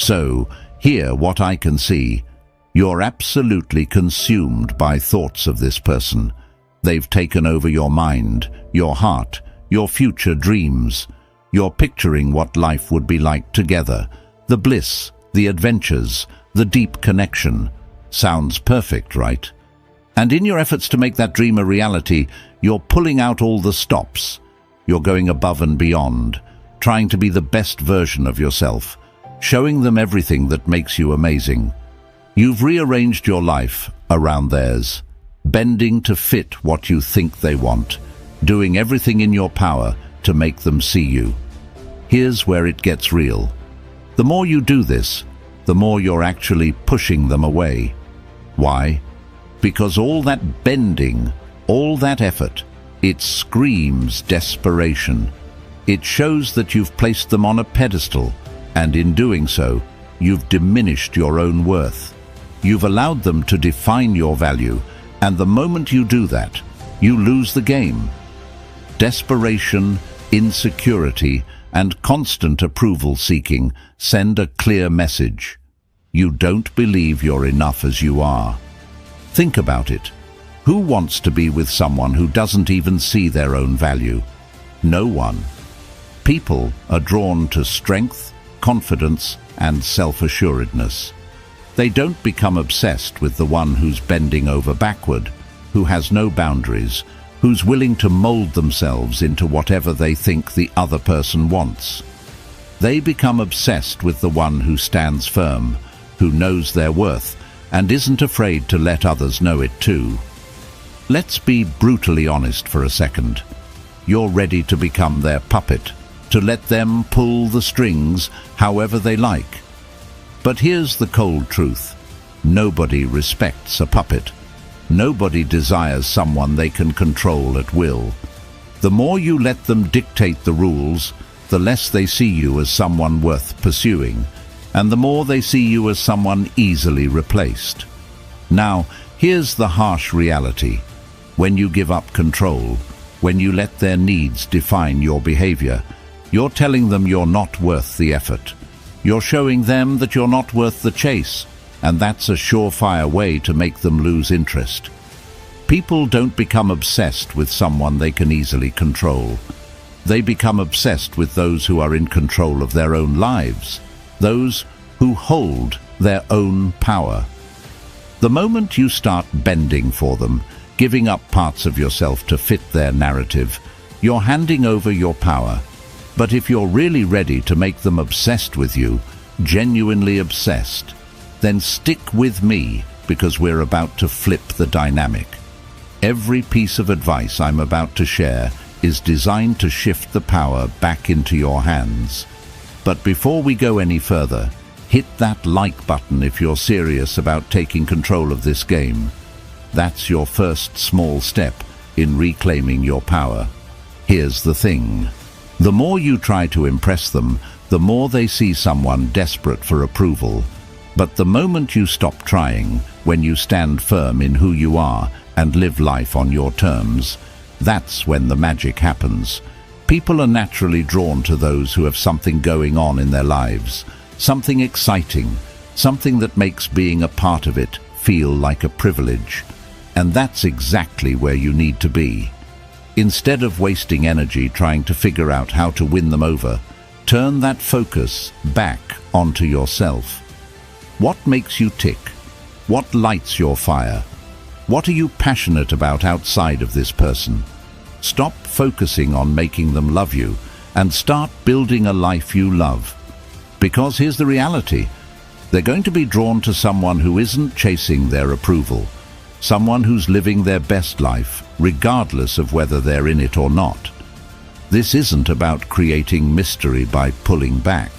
So, here what I can see. You're absolutely consumed by thoughts of this person. They've taken over your mind, your heart, your future dreams. You're picturing what life would be like together. The bliss, the adventures, the deep connection. Sounds perfect, right? And in your efforts to make that dream a reality, you're pulling out all the stops. You're going above and beyond, trying to be the best version of yourself, showing them everything that makes you amazing. You've rearranged your life around theirs, bending to fit what you think they want, doing everything in your power to make them see you. Here's where it gets real. The more you do this, the more you're actually pushing them away. Why? Because all that bending, all that effort, it screams desperation. It shows that you've placed them on a pedestal, and in doing so, you've diminished your own worth. You've allowed them to define your value, and the moment you do that, you lose the game. Desperation, insecurity, and constant approval-seeking send a clear message. You don't believe you're enough as you are. Think about it. Who wants to be with someone who doesn't even see their own value? No one. People are drawn to strength, confidence, and self-assuredness. They don't become obsessed with the one who's bending over backward, who has no boundaries, who's willing to mold themselves into whatever they think the other person wants. They become obsessed with the one who stands firm, who knows their worth, and isn't afraid to let others know it too. Let's be brutally honest for a second. You're ready to become their puppet, to let them pull the strings however they like. But here's the cold truth. Nobody respects a puppet. Nobody desires someone they can control at will. The more you let them dictate the rules, the less they see you as someone worth pursuing, and the more they see you as someone easily replaced. Now, here's the harsh reality. When you give up control, when you let their needs define your behavior, you're telling them you're not worth the effort. You're showing them that you're not worth the chase, and that's a surefire way to make them lose interest. People don't become obsessed with someone they can easily control. They become obsessed with those who are in control of their own lives, those who hold their own power. The moment you start bending for them, giving up parts of yourself to fit their narrative, you're handing over your power. But if you're really ready to make them obsessed with you, genuinely obsessed, then stick with me, because we're about to flip the dynamic. Every piece of advice I'm about to share is designed to shift the power back into your hands. But before we go any further, hit that like button if you're serious about taking control of this game. That's your first small step in reclaiming your power. Here's the thing. The more you try to impress them, the more they see someone desperate for approval. But the moment you stop trying, when you stand firm in who you are and live life on your terms, that's when the magic happens. People are naturally drawn to those who have something going on in their lives, something exciting, something that makes being a part of it feel like a privilege. And that's exactly where you need to be. Instead of wasting energy trying to figure out how to win them over, turn that focus back onto yourself. What makes you tick? What lights your fire? What are you passionate about outside of this person? Stop focusing on making them love you and start building a life you love. Because here's the reality. They're going to be drawn to someone who isn't chasing their approval, someone who's living their best life, regardless of whether they're in it or not. This isn't about creating mystery by pulling back.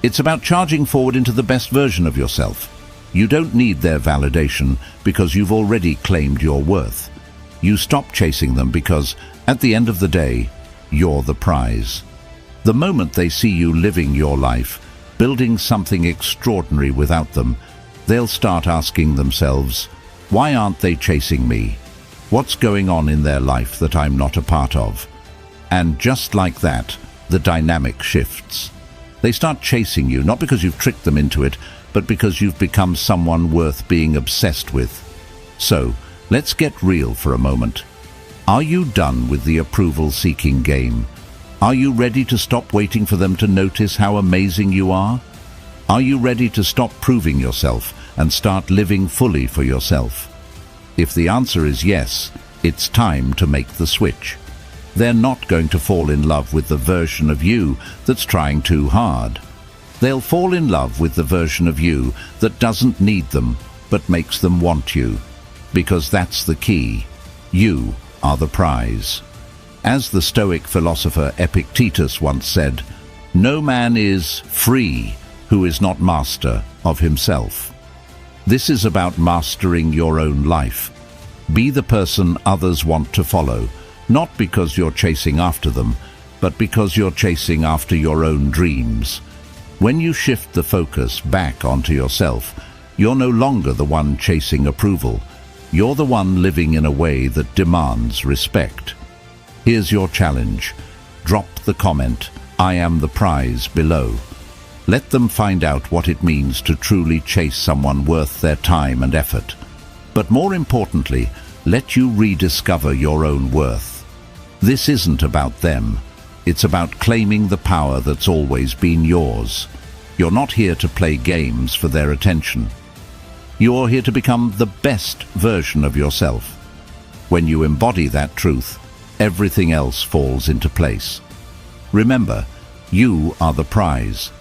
It's about charging forward into the best version of yourself. You don't need their validation because you've already claimed your worth. You stop chasing them because, at the end of the day, you're the prize. The moment they see you living your life, building something extraordinary without them, they'll start asking themselves, why aren't they chasing me? What's going on in their life that I'm not a part of? And just like that, the dynamic shifts. They start chasing you, not because you've tricked them into it, but because you've become someone worth being obsessed with. So, let's get real for a moment. Are you done with the approval-seeking game? Are you ready to stop waiting for them to notice how amazing you are? Are you ready to stop proving yourself and start living fully for yourself? If the answer is yes, it's time to make the switch. They're not going to fall in love with the version of you that's trying too hard. They'll fall in love with the version of you that doesn't need them, but makes them want you. Because that's the key. You are the prize. As the Stoic philosopher Epictetus once said, "No man is free who is not master of himself." This is about mastering your own life. Be the person others want to follow, not because you're chasing after them, but because you're chasing after your own dreams. When you shift the focus back onto yourself, you're no longer the one chasing approval. You're the one living in a way that demands respect. Here's your challenge. Drop the comment, "I am the prize," below. Let them find out what it means to truly chase someone worth their time and effort. But more importantly, let you rediscover your own worth. This isn't about them. It's about claiming the power that's always been yours. You're not here to play games for their attention. You're here to become the best version of yourself. When you embody that truth, everything else falls into place. Remember, you are the prize.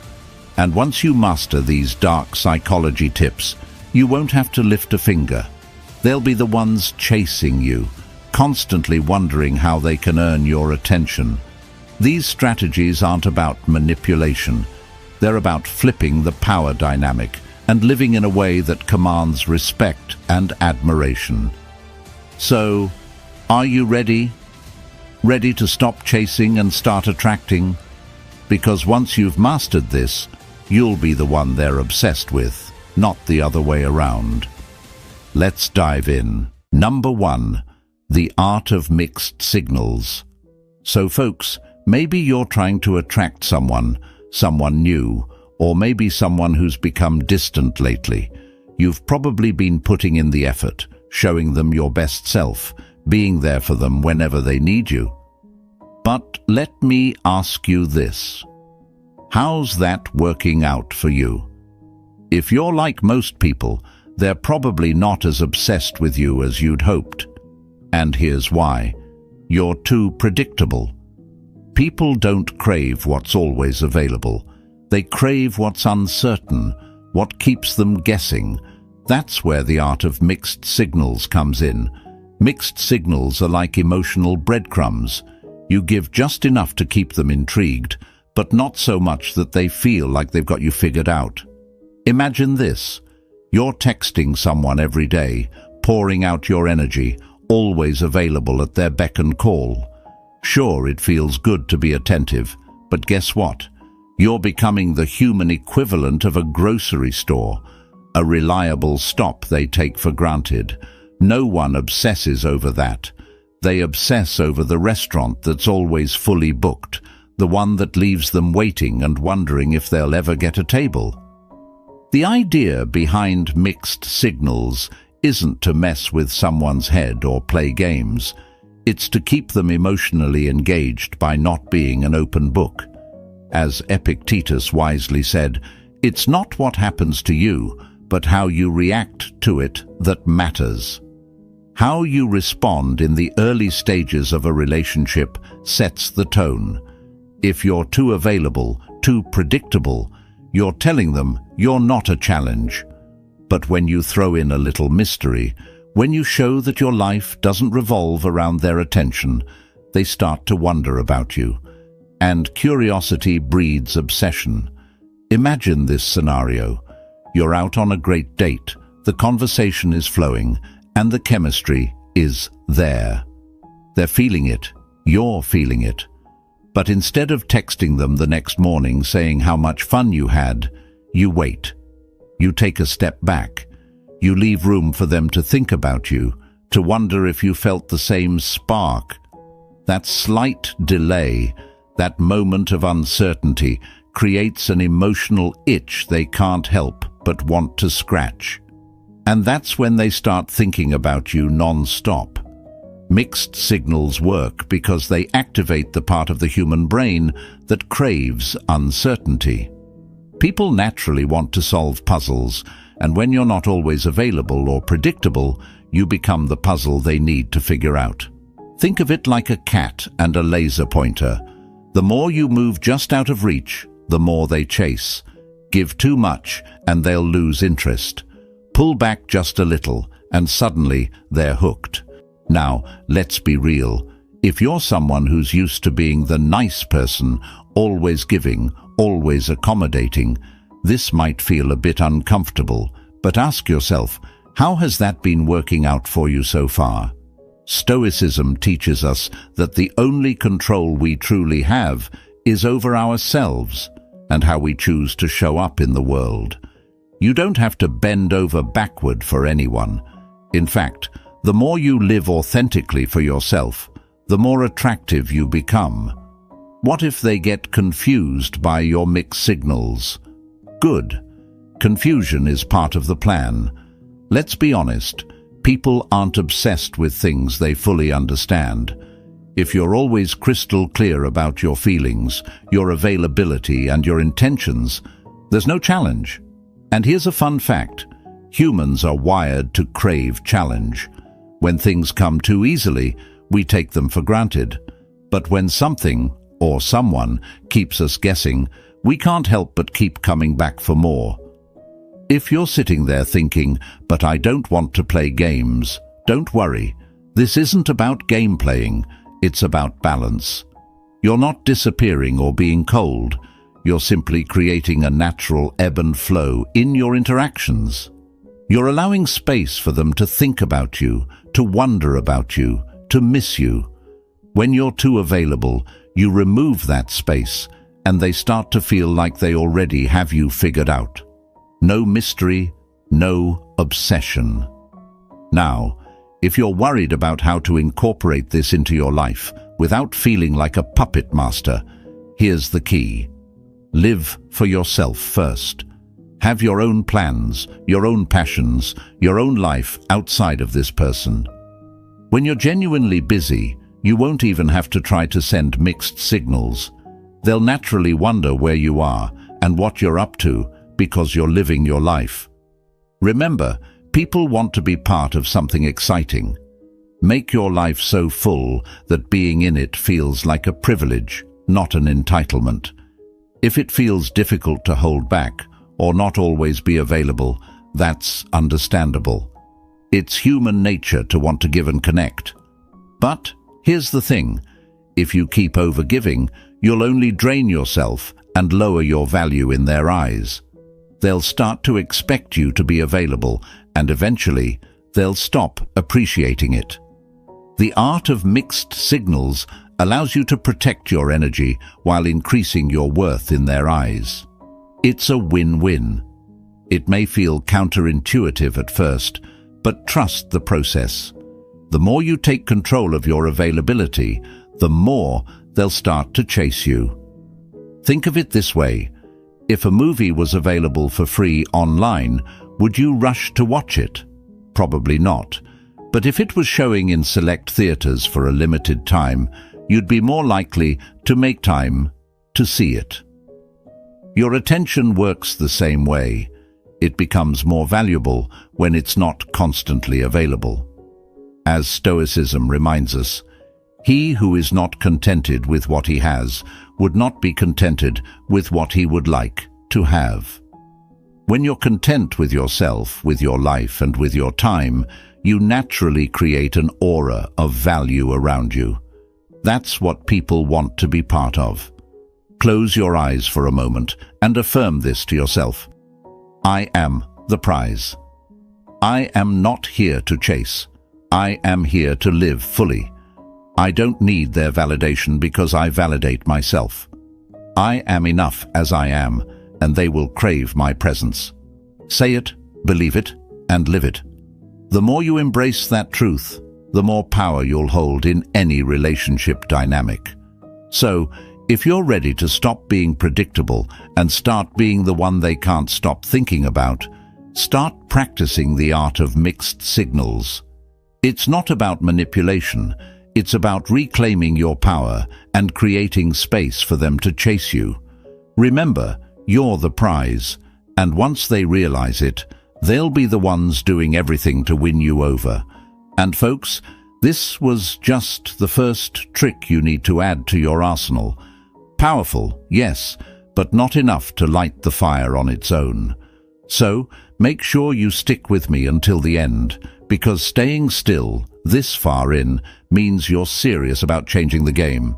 And once you master these dark psychology tips, you won't have to lift a finger. They'll be the ones chasing you, constantly wondering how they can earn your attention. These strategies aren't about manipulation. They're about flipping the power dynamic and living in a way that commands respect and admiration. So, are you ready? Ready to stop chasing and start attracting? Because once you've mastered this, you'll be the one they're obsessed with, not the other way around. Let's dive in. Number 1, the art of mixed signals. So folks, maybe you're trying to attract someone new, or maybe someone who's become distant lately. You've probably been putting in the effort, showing them your best self, being there for them whenever they need you. But let me ask you this. How's that working out for you? If you're like most people, they're probably not as obsessed with you as you'd hoped. And here's why. You're too predictable. People don't crave what's always available. They crave what's uncertain, what keeps them guessing. That's where the art of mixed signals comes in. Mixed signals are like emotional breadcrumbs. You give just enough to keep them intrigued, but not so much that they feel like they've got you figured out. Imagine this. You're texting someone every day, pouring out your energy, always available at their beck and call. Sure, it feels good to be attentive, but guess what? You're becoming the human equivalent of a grocery store, a reliable stop they take for granted. No one obsesses over that. They obsess over the restaurant that's always fully booked, the one that leaves them waiting and wondering if they'll ever get a table. The idea behind mixed signals isn't to mess with someone's head or play games. It's to keep them emotionally engaged by not being an open book. As Epictetus wisely said, it's not what happens to you, but how you react to it that matters. How you respond in the early stages of a relationship sets the tone. If you're too available, too predictable, you're telling them you're not a challenge. But when you throw in a little mystery, when you show that your life doesn't revolve around their attention, they start to wonder about you. And curiosity breeds obsession. Imagine this scenario. You're out on a great date, the conversation is flowing, and the chemistry is there. They're feeling it, you're feeling it. But instead of texting them the next morning saying how much fun you had, you wait. You take a step back. You leave room for them to think about you, to wonder if you felt the same spark. That slight delay, that moment of uncertainty, creates an emotional itch they can't help but want to scratch. And that's when they start thinking about you non-stop. Mixed signals work because they activate the part of the human brain that craves uncertainty. People naturally want to solve puzzles, and when you're not always available or predictable, you become the puzzle they need to figure out. Think of it like a cat and a laser pointer. The more you move just out of reach, the more they chase. Give too much and they'll lose interest. Pull back just a little and suddenly they're hooked. Now, let's be real. If you're someone who's used to being the nice person, always giving, always accommodating, this might feel a bit uncomfortable, but ask yourself, how has that been working out for you so far? Stoicism teaches us that the only control we truly have is over ourselves and how we choose to show up in the world. You don't have to bend over backward for anyone. In fact, the more you live authentically for yourself, the more attractive you become. What if they get confused by your mixed signals? Good. Confusion is part of the plan. Let's be honest, people aren't obsessed with things they fully understand. If you're always crystal clear about your feelings, your availability and your intentions, there's no challenge. And here's a fun fact. Humans are wired to crave challenge. When things come too easily, we take them for granted. But when something or someone keeps us guessing, we can't help but keep coming back for more. If you're sitting there thinking, but I don't want to play games, don't worry. This isn't about game playing, it's about balance. You're not disappearing or being cold. You're simply creating a natural ebb and flow in your interactions. You're allowing space for them to think about you, to wonder about you, to miss you. When you're too available, you remove that space, and they start to feel like they already have you figured out. No mystery, no obsession. Now, if you're worried about how to incorporate this into your life without feeling like a puppet master, here's the key. Live for yourself first. Have your own plans, your own passions, your own life outside of this person. When you're genuinely busy, you won't even have to try to send mixed signals. They'll naturally wonder where you are and what you're up to because you're living your life. Remember, people want to be part of something exciting. Make your life so full that being in it feels like a privilege, not an entitlement. If it feels difficult to hold back or not always be available, that's understandable. It's human nature to want to give and connect. But here's the thing. If you keep overgiving, you'll only drain yourself and lower your value in their eyes. They'll start to expect you to be available, and eventually, they'll stop appreciating it. The art of mixed signals allows you to protect your energy while increasing your worth in their eyes. It's a win-win. It may feel counterintuitive at first, but trust the process. The more you take control of your availability, the more they'll start to chase you. Think of it this way. If a movie was available for free online, would you rush to watch it? Probably not. But if it was showing in select theaters for a limited time, you'd be more likely to make time to see it. Your attention works the same way. It becomes more valuable when it's not constantly available. As Stoicism reminds us, he who is not contented with what he has would not be contented with what he would like to have. When you're content with yourself, with your life, and with your time, you naturally create an aura of value around you. That's what people want to be part of. Close your eyes for a moment and affirm this to yourself. I am the prize. I am not here to chase. I am here to live fully. I don't need their validation because I validate myself. I am enough as I am, and they will crave my presence. Say it, believe it, and live it. The more you embrace that truth, the more power you'll hold in any relationship dynamic. So, If you're ready to stop being predictable and start being the one they can't stop thinking about, start practicing the art of mixed signals. It's not about manipulation, it's about reclaiming your power and creating space for them to chase you. Remember, you're the prize, and once they realize it, they'll be the ones doing everything to win you over. And folks, this was just the first trick you need to add to your arsenal. Powerful, yes, but not enough to light the fire on its own. So, make sure you stick with me until the end, because staying still, this far in, means you're serious about changing the game.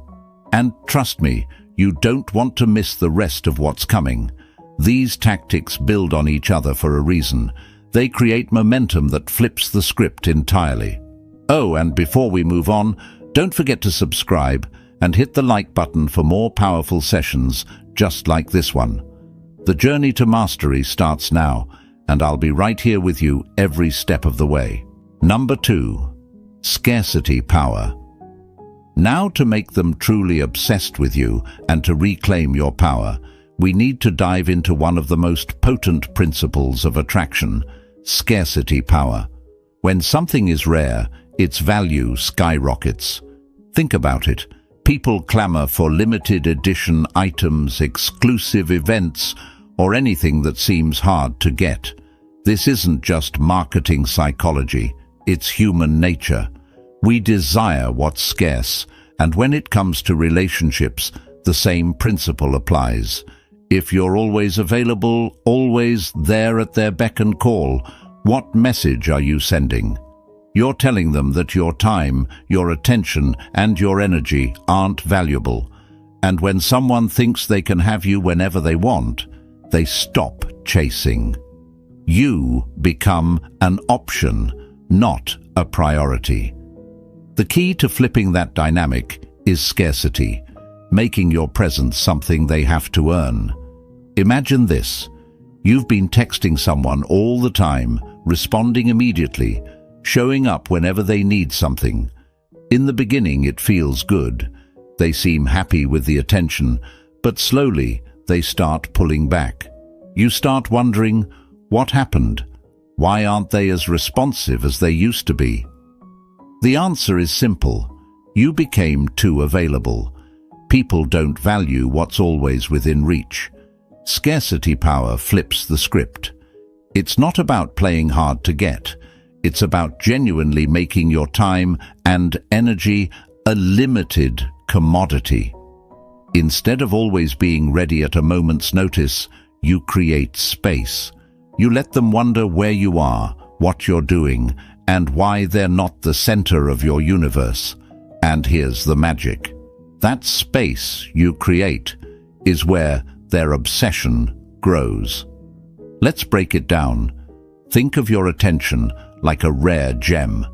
And trust me, you don't want to miss the rest of what's coming. These tactics build on each other for a reason. They create momentum that flips the script entirely. Oh, and before we move on, don't forget to subscribe and hit the like button for more powerful sessions just like this one. The journey to mastery starts now, and I'll be right here with you every step of the way. Number 2. Scarcity power. Now, to make them truly obsessed with you and to reclaim your power, we need to dive into one of the most potent principles of attraction, scarcity power. When something is rare, its value skyrockets. Think about it. People clamor for limited edition items, exclusive events, or anything that seems hard to get. This isn't just marketing psychology, it's human nature. We desire what's scarce, and when it comes to relationships, the same principle applies. If you're always available, always there at their beck and call, what message are you sending? You're telling them that your time, your attention, and your energy aren't valuable. And when someone thinks they can have you whenever they want, they stop chasing. You become an option, not a priority. The key to flipping that dynamic is scarcity, making your presence something they have to earn. Imagine this. You've been texting someone all the time, responding immediately, showing up whenever they need something. In the beginning, it feels good. They seem happy with the attention, but slowly they start pulling back. You start wondering, what happened? Why aren't they as responsive as they used to be? The answer is simple. You became too available. People don't value what's always within reach. Scarcity power flips the script. It's not about playing hard to get. It's about genuinely making your time and energy a limited commodity. Instead of always being ready at a moment's notice, you create space. You let them wonder where you are, what you're doing, and why they're not the center of your universe. And here's the magic. That space you create is where their obsession grows. Let's break it down. Think of your attention like a rare gem.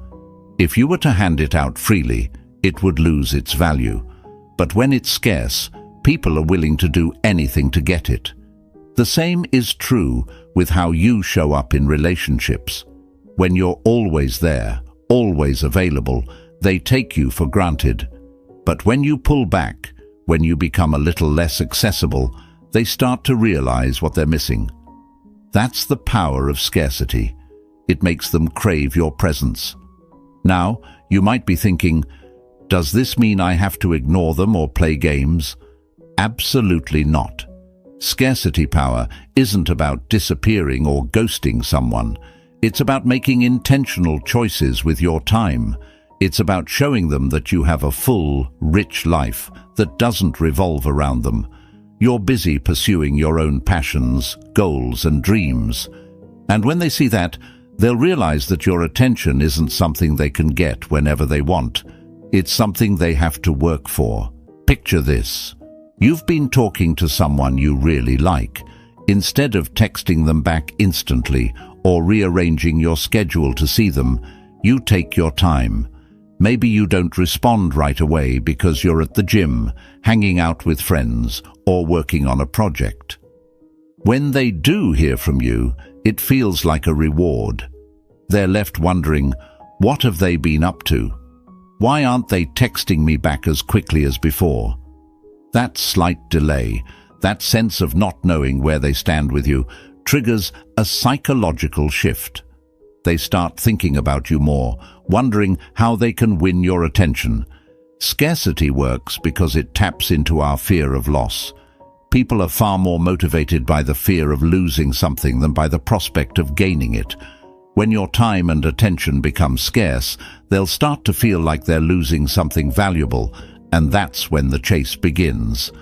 If you were to hand it out freely, it would lose its value. But when it's scarce, people are willing to do anything to get it. The same is true with how you show up in relationships. When you're always there, always available, they take you for granted. But when you pull back, when you become a little less accessible, they start to realize what they're missing. That's the power of scarcity. It makes them crave your presence. Now, you might be thinking, does this mean I have to ignore them or play games? Absolutely not. Scarcity power isn't about disappearing or ghosting someone. It's about making intentional choices with your time. It's about showing them that you have a full, rich life that doesn't revolve around them. You're busy pursuing your own passions, goals, and dreams. And when they see that, they'll realize that your attention isn't something they can get whenever they want. It's something they have to work for. Picture this. You've been talking to someone you really like. Instead of texting them back instantly or rearranging your schedule to see them, you take your time. Maybe you don't respond right away because you're at the gym, hanging out with friends, or working on a project. When they do hear from you, it feels like a reward. They're left wondering, what have they been up to? Why aren't they texting me back as quickly as before? That slight delay, that sense of not knowing where they stand with you, triggers a psychological shift. They start thinking about you more, wondering how they can win your attention. Scarcity works because it taps into our fear of loss. People are far more motivated by the fear of losing something than by the prospect of gaining it. When your time and attention become scarce, they'll start to feel like they're losing something valuable, and that's when the chase begins.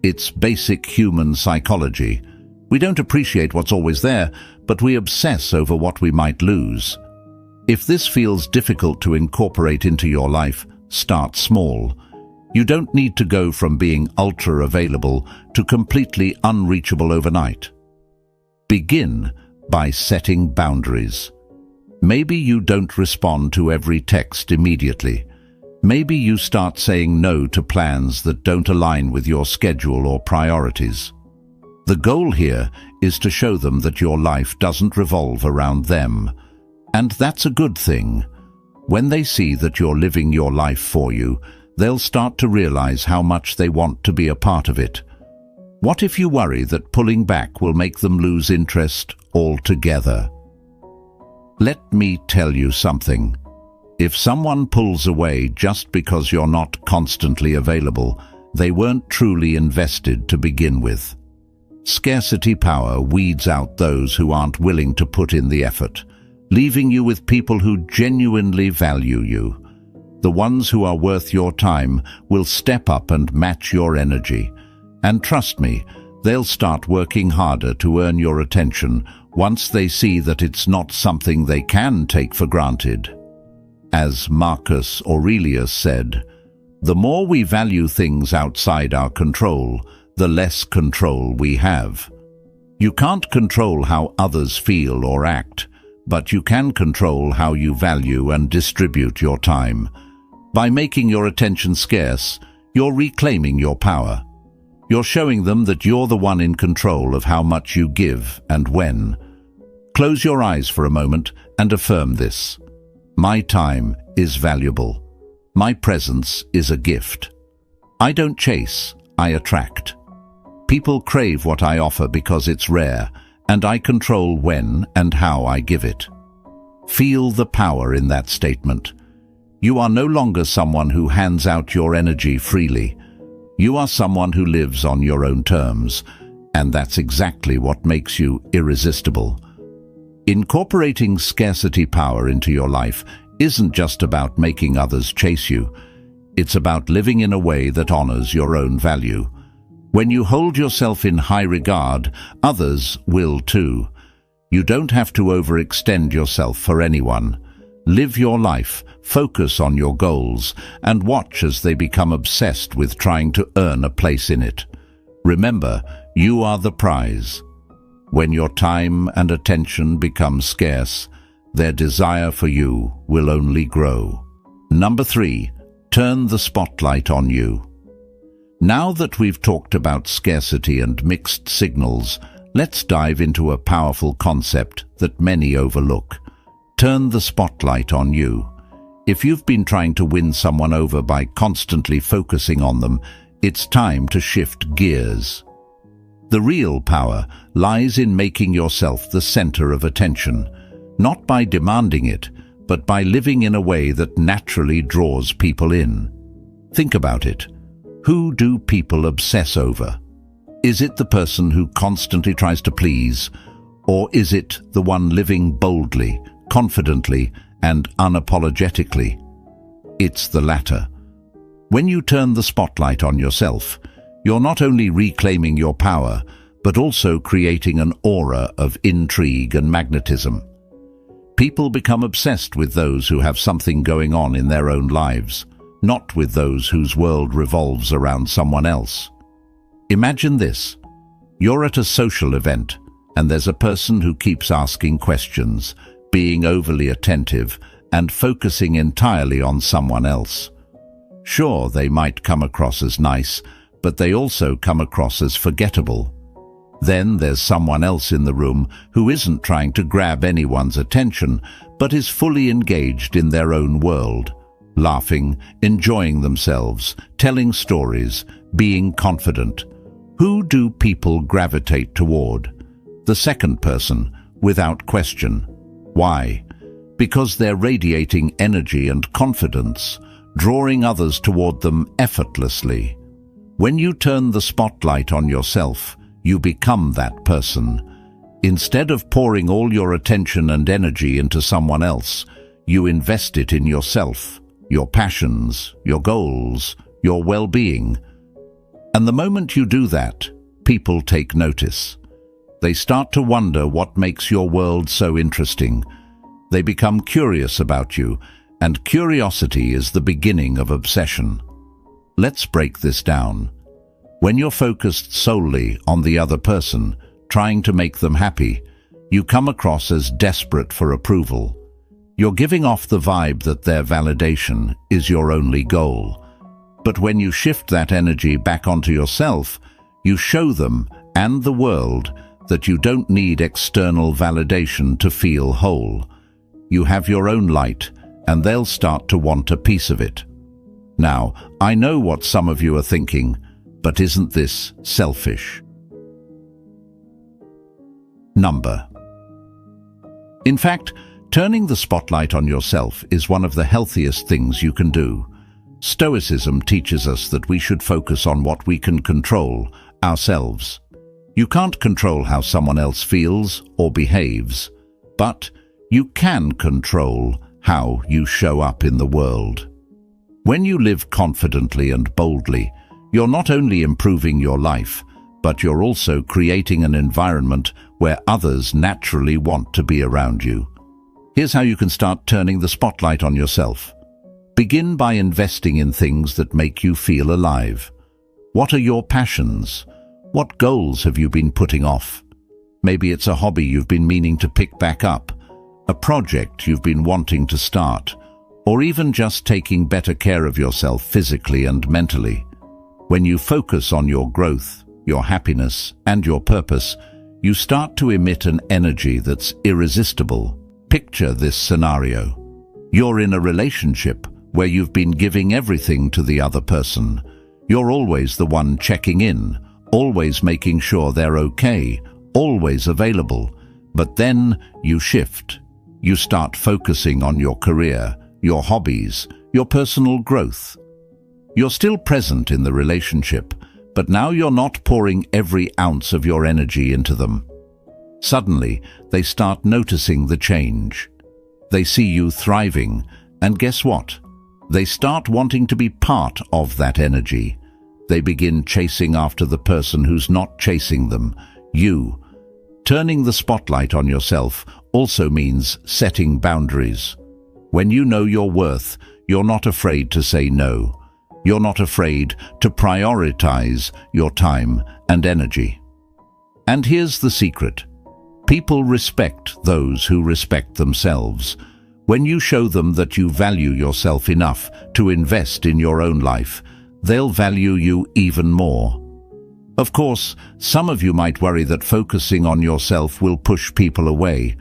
It's basic human psychology. We don't appreciate what's always there, but we obsess over what we might lose. If this feels difficult to incorporate into your life, start small. You don't need to go from being ultra-available to completely unreachable overnight. Begin by setting boundaries. Maybe you don't respond to every text immediately. Maybe you start saying no to plans that don't align with your schedule or priorities. The goal here is to show them that your life doesn't revolve around them. And that's a good thing. When they see that you're living your life for you, they'll start to realize how much they want to be a part of it. What if you worry that pulling back will make them lose interest altogether? Let me tell you something. If someone pulls away just because you're not constantly available, they weren't truly invested to begin with. Scarcity power weeds out those who aren't willing to put in the effort, leaving you with people who genuinely value you. The ones who are worth your time will step up and match your energy. And trust me, they'll start working harder to earn your attention once they see that it's not something they can take for granted. As Marcus Aurelius said, "The more we value things outside our control, the less control we have." You can't control how others feel or act, but you can control how you value and distribute your time. By making your attention scarce, you're reclaiming your power. You're showing them that you're the one in control of how much you give and when. Close your eyes for a moment and affirm this. My time is valuable. My presence is a gift. I don't chase, I attract. People crave what I offer because it's rare, and I control when and how I give it. Feel the power in that statement. You are no longer someone who hands out your energy freely. You are someone who lives on your own terms, and that's exactly what makes you irresistible. Incorporating scarcity power into your life isn't just about making others chase you. It's about living in a way that honors your own value. When you hold yourself in high regard, others will too. You don't have to overextend yourself for anyone. Live your life, focus on your goals, and watch as they become obsessed with trying to earn a place in it. Remember, you are the prize. When your time and attention become scarce, their desire for you will only grow. Number 3, turn the spotlight on you. Now that we've talked about scarcity and mixed signals, let's dive into a powerful concept that many overlook. Turn the spotlight on you. If you've been trying to win someone over by constantly focusing on them, it's time to shift gears. The real power lies in making yourself the center of attention, not by demanding it, but by living in a way that naturally draws people in. Think about it. Who do people obsess over? Is it the person who constantly tries to please, or is it the one living boldly, confidently, and unapologetically? It's the latter. When you turn the spotlight on yourself, you're not only reclaiming your power, but also creating an aura of intrigue and magnetism. People become obsessed with those who have something going on in their own lives, not with those whose world revolves around someone else. Imagine this. You're at a social event, and there's a person who keeps asking questions, being overly attentive, and focusing entirely on someone else. Sure, they might come across as nice, but they also come across as forgettable. Then there's someone else in the room who isn't trying to grab anyone's attention, but is fully engaged in their own world, laughing, enjoying themselves, telling stories, being confident. Who do people gravitate toward? The second person, without question. Why? Because they're radiating energy and confidence, drawing others toward them effortlessly. When you turn the spotlight on yourself, you become that person. Instead of pouring all your attention and energy into someone else, you invest it in yourself, your passions, your goals, your well-being. And the moment you do that, people take notice. They start to wonder what makes your world so interesting. They become curious about you, and curiosity is the beginning of obsession. Let's break this down. When you're focused solely on the other person, trying to make them happy, you come across as desperate for approval. You're giving off the vibe that their validation is your only goal. But when you shift that energy back onto yourself, you show them and the world that you don't need external validation to feel whole. You have your own light, and they'll start to want a piece of it. Now, I know what some of you are thinking, but isn't this selfish? Number. In fact, turning the spotlight on yourself is one of the healthiest things you can do. Stoicism teaches us that we should focus on what we can control, ourselves. You can't control how someone else feels or behaves, but you can control how you show up in the world. When you live confidently and boldly, you're not only improving your life, but you're also creating an environment where others naturally want to be around you. Here's how you can start turning the spotlight on yourself. Begin by investing in things that make you feel alive. What are your passions? What goals have you been putting off? Maybe it's a hobby you've been meaning to pick back up, a project you've been wanting to start, or even just taking better care of yourself physically and mentally. When you focus on your growth, your happiness, and your purpose, you start to emit an energy that's irresistible. Picture this scenario. You're in a relationship where you've been giving everything to the other person. You're always the one checking in, always making sure they're okay, always available. But then you shift. You start focusing on your career, your hobbies, your personal growth. You're still present in the relationship, but now you're not pouring every ounce of your energy into them. Suddenly, they start noticing the change. They see you thriving, and guess what? They start wanting to be part of that energy. They begin chasing after the person who's not chasing them, you. Turning the spotlight on yourself also means setting boundaries. When you know your worth, you're not afraid to say no. You're not afraid to prioritize your time and energy. And here's the secret. People respect those who respect themselves. When you show them that you value yourself enough to invest in your own life, they'll value you even more. Of course, some of you might worry that focusing on yourself will push people away.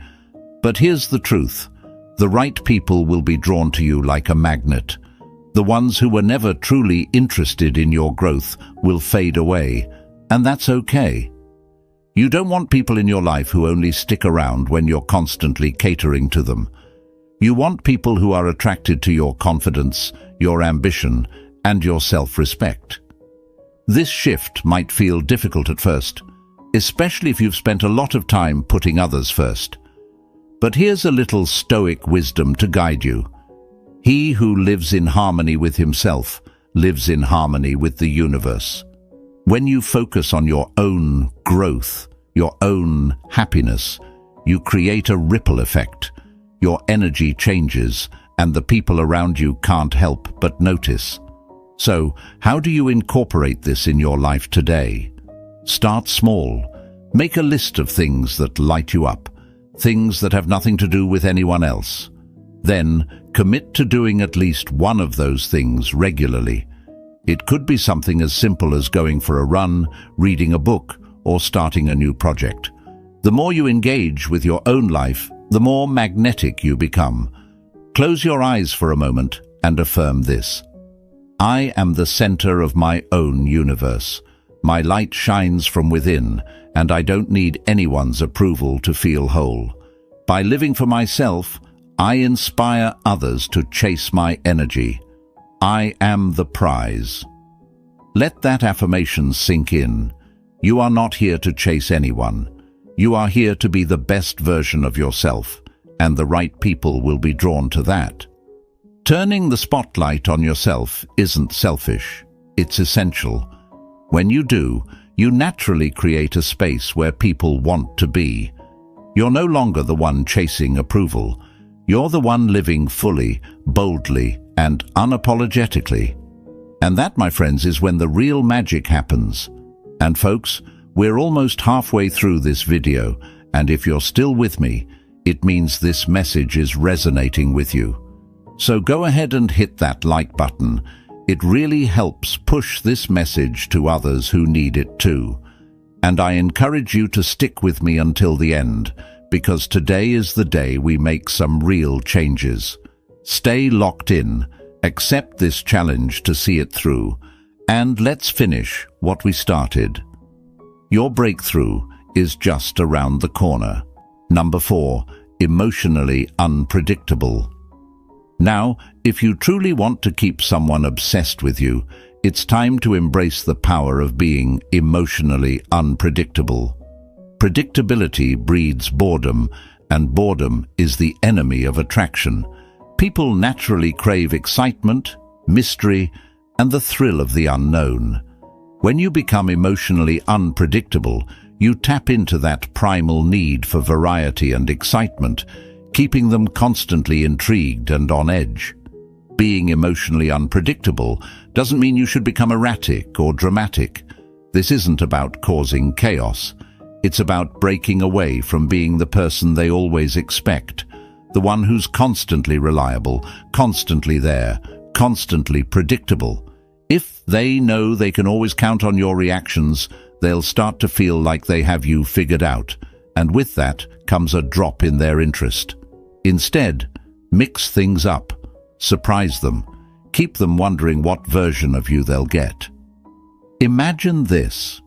But here's the truth. The right people will be drawn to you like a magnet. The ones who were never truly interested in your growth will fade away, and that's okay. You don't want people in your life who only stick around when you're constantly catering to them. You want people who are attracted to your confidence, your ambition, and your self-respect. This shift might feel difficult at first, especially if you've spent a lot of time putting others first. But here's a little Stoic wisdom to guide you. He who lives in harmony with himself lives in harmony with the universe. When you focus on your own growth, your own happiness, you create a ripple effect. Your energy changes, and the people around you can't help but notice. So, how do you incorporate this in your life today? Start small. Make a list of things that light you up, things that have nothing to do with anyone else. Then, commit to doing at least one of those things regularly. It could be something as simple as going for a run, reading a book, or starting a new project. The more you engage with your own life, the more magnetic you become. Close your eyes for a moment and affirm this. I am the center of my own universe. My light shines from within, and I don't need anyone's approval to feel whole. By living for myself, I inspire others to chase my energy. I am the prize. Let that affirmation sink in. You are not here to chase anyone. You are here to be the best version of yourself, and the right people will be drawn to that. Turning the spotlight on yourself isn't selfish. It's essential. When you do, you naturally create a space where people want to be. You're no longer the one chasing approval. You're the one living fully, boldly, and unapologetically. And that, my friends, is when the real magic happens. And folks, we're almost halfway through this video, and if you're still with me, it means this message is resonating with you. So go ahead and hit that like button. It really helps push this message to others who need it too. And I encourage you to stick with me until the end, because today is the day we make some real changes. Stay locked in, accept this challenge to see it through, and let's finish what we started. Your breakthrough is just around the corner. Number 4, emotionally unpredictable. Now, if you truly want to keep someone obsessed with you, it's time to embrace the power of being emotionally unpredictable. Predictability breeds boredom, and boredom is the enemy of attraction. People naturally crave excitement, mystery, and the thrill of the unknown. When you become emotionally unpredictable, you tap into that primal need for variety and excitement, keeping them constantly intrigued and on edge. Being emotionally unpredictable doesn't mean you should become erratic or dramatic. This isn't about causing chaos. It's about breaking away from being the person they always expect, the one who's constantly reliable, constantly there, constantly predictable. If they know they can always count on your reactions, they'll start to feel like they have you figured out, and with that comes a drop in their interest. Instead, mix things up, surprise them, keep them wondering what version of you they'll get. Imagine this: